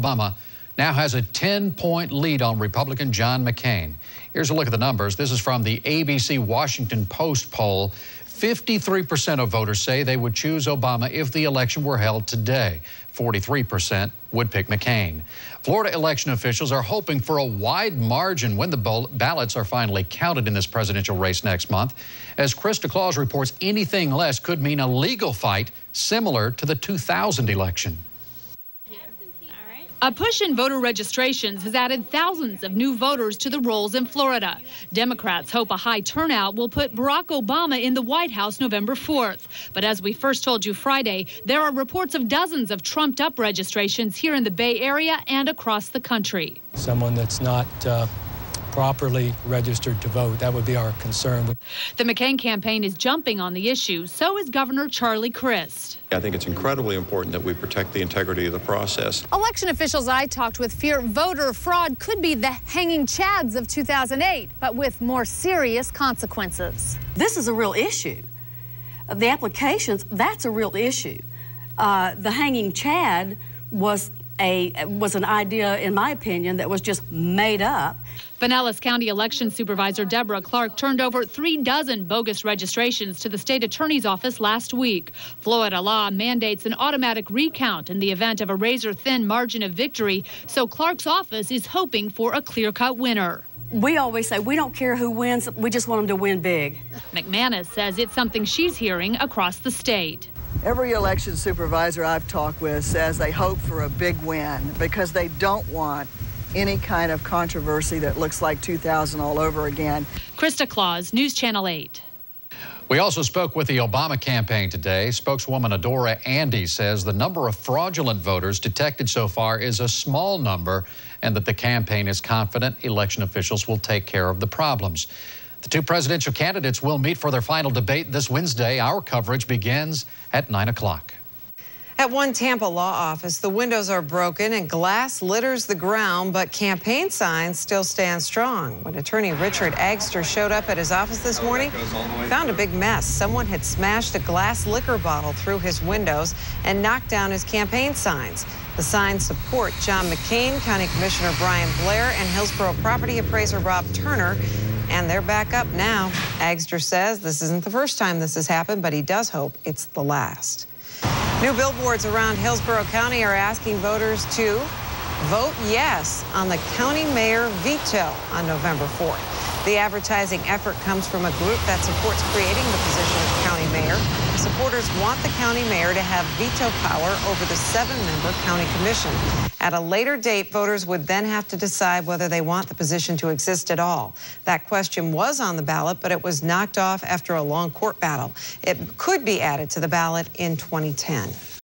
Obama now has a 10-point lead on Republican John McCain. Here's a look at the numbers. This is from the ABC Washington Post poll. 53% of voters say they would choose Obama if the election were held today. 43% would pick McCain. Florida election officials are hoping for a wide margin when the ballots are finally counted in this presidential race next month. As Krista Claus reports, anything less could mean a legal fight similar to the 2000 election. A push in voter registrations has added thousands of new voters to the rolls in Florida. Democrats hope a high turnout will put Barack Obama in the White House November 4th. But as we first told you Friday, there are reports of dozens of trumped-up registrations here in the Bay Area and across the country. Someone that's not properly registered to vote. That would be our concern. The McCain campaign is jumping on the issue. So is Governor Charlie Crist. I think it's incredibly important that we protect the integrity of the process. Election officials I talked with fear voter fraud could be the hanging chads of 2008, but with more serious consequences. This is a real issue. The applications, that's a real issue. The hanging chad was an idea, in my opinion, that was just made up. Pinellas County Election Supervisor Deborah Clark turned over 36 bogus registrations to the state attorney's office last week. Florida law mandates an automatic recount in the event of a razor-thin margin of victory, so Clark's office is hoping for a clear-cut winner. We always say we don't care who wins, we just want them to win big. McManus says it's something she's hearing across the state. Every election supervisor I've talked with says they hope for a big win because they don't want any kind of controversy that looks like 2000 all over again. Krista Claus, News Channel 8. We also spoke with the Obama campaign today. Spokeswoman Adora Andy says the number of fraudulent voters detected so far is a small number and that the campaign is confident election officials will take care of the problems. The two presidential candidates will meet for their final debate this Wednesday. Our coverage begins at 9 o'clock. At one Tampa law office, the windows are broken and glass litters the ground, but campaign signs still stand strong. When attorney Richard Agster showed up at his office this morning, he found a big mess. Someone had smashed a glass liquor bottle through his windows and knocked down his campaign signs. The signs support John McCain, County Commissioner Brian Blair, and Hillsborough property appraiser Rob Turner. And they're back up now. Agster says this isn't the first time this has happened, but he does hope it's the last. New billboards around Hillsborough County are asking voters to vote yes on the county mayor veto on November 4th. The advertising effort comes from a group that supports creating the position of county mayor. Supporters want the county mayor to have veto power over the 7-member county commission. At a later date, voters would then have to decide whether they want the position to exist at all. That question was on the ballot, but it was knocked off after a long court battle. It could be added to the ballot in 2010.